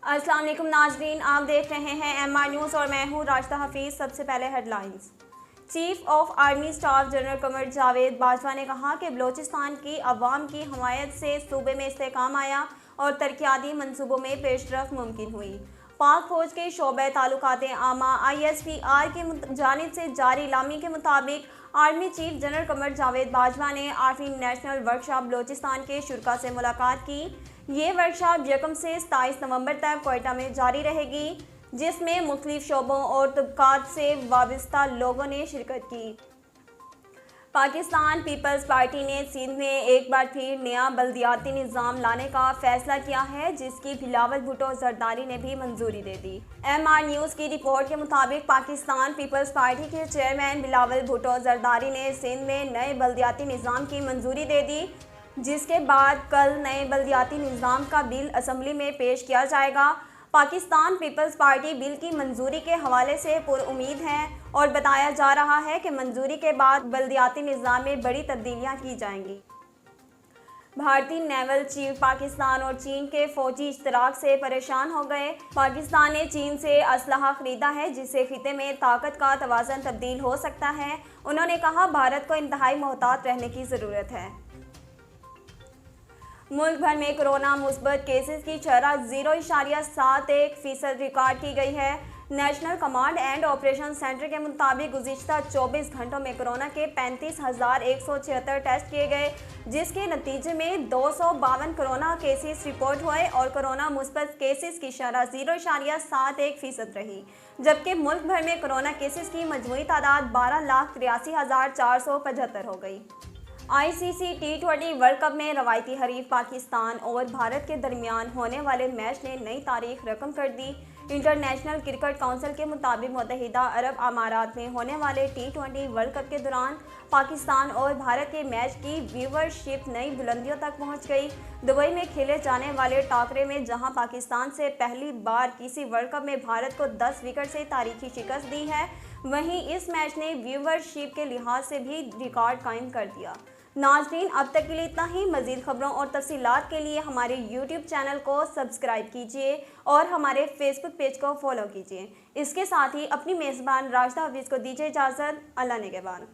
अस्सलाम वालेकुम नाजरीन, आप देख रहे हैं MR न्यूज़ और मैं हूँ राशिदा हफीज़। सबसे पहले headlines. Chief of army staff general Qamar Javed Bajwa ने कहा कि बलोचिस्तान की अवाम की हमायत से सूबे में इस्तेहकाम आया और तरक्याती मनसूबों में पेशरफ मुमकिन हुई। पाक फौज के शोबे ताल्लुकात आमा ISPR की जानिब से जारी लामी के मुताबिक army chief general Qamar Javed Bajwa ने 8वीं नेशनल वर्कशॉप बलोचिस्तान के शुरा से मुलाकात की। ये वर्कशॉप 1 से 27 नवंबर तक कोयटा में जारी रहेगी, जिसमें मुख्तलिफ शोबों और तबकात से वाबस्ता लोगों ने शिरकत की। पाकिस्तान पीपल्स पार्टी ने सिंध में एक बार फिर नया बल्दियाती निज़ाम लाने का फैसला किया है, जिसकी बिलावल भुट्टो जरदारी ने भी मंजूरी दे दी। MR न्यूज़ की रिपोर्ट के मुताबिक पाकिस्तान पीपल्स पार्टी के चेयरमैन बिलावल भुट्टो जरदारी ने सिंध में नए बल्दियाती निज़ाम की मंजूरी दे दी, जिसके बाद कल नए बल्दियाती निज़ाम का बिल असम्बली में पेश किया जाएगा। पाकिस्तान पीपल्स पार्टी बिल की मंजूरी के हवाले से पुरउम्मीद है और बताया जा रहा है कि मंजूरी के बाद बल्दियाती निज़ाम में बड़ी तब्दीलियां की जाएंगी। भारतीय नेवल चीफ पाकिस्तान और चीन के फौजी इश्तराक से परेशान हो गए। पाकिस्तान ने चीन से असलहा खरीदा है, जिससे खिते में ताकत का तवाज़न तब्दील हो सकता है। उन्होंने कहा, भारत को इंतहाई मोहतात रहने की ज़रूरत है। मुल्क भर में कोरोना मुस्बत केसेस की शरह 0.71% रिकॉर्ड की गई है। National command and operation centre के मुताबिक गुज़िश्ता 24 घंटों में कोरोना के 35,176 टेस्ट किए गए, जिसके नतीजे में 252 कोरोना केसेस रिपोर्ट हुए और कोरोना मुस्बत केसेस की शरह 0.71% रही, जबकि मुल्क भर में कोरोना केसेस की मजमूई तादाद 12,83,475 हो गई। ICC T20 वर्ल्ड कप में रवायती हरीफ पाकिस्तान और भारत के दरमियान होने वाले मैच ने नई तारीख रकम कर दी। इंटरनेशनल क्रिकेट काउंसिल के मुताबिक मुत्तहिदा अरब अमारात में होने वाले T20 वर्ल्ड कप के दौरान पाकिस्तान और भारत के मैच की व्यूवरशिप नई बुलंदियों तक पहुंच गई। दुबई में खेले जाने वाले टाकरे में जहां पाकिस्तान से पहली बार किसी वर्ल्ड कप में भारत को 10 विकेट से तारीखी शिकस्त दी है, वहीं इस मैच ने व्यूवरशिप के लिहाज से भी रिकॉर्ड कायम कर दिया। नाज़रीन, अब तक के लिए इतना ही। मज़ीद खबरों और तफसीलात के लिए हमारे YouTube चैनल को सब्सक्राइब कीजिए और हमारे Facebook पेज को फॉलो कीजिए। इसके साथ ही अपनी मेज़बान राशिदा हफीज़ को दीजिए इजाज़त। अल्लाह निगहबान।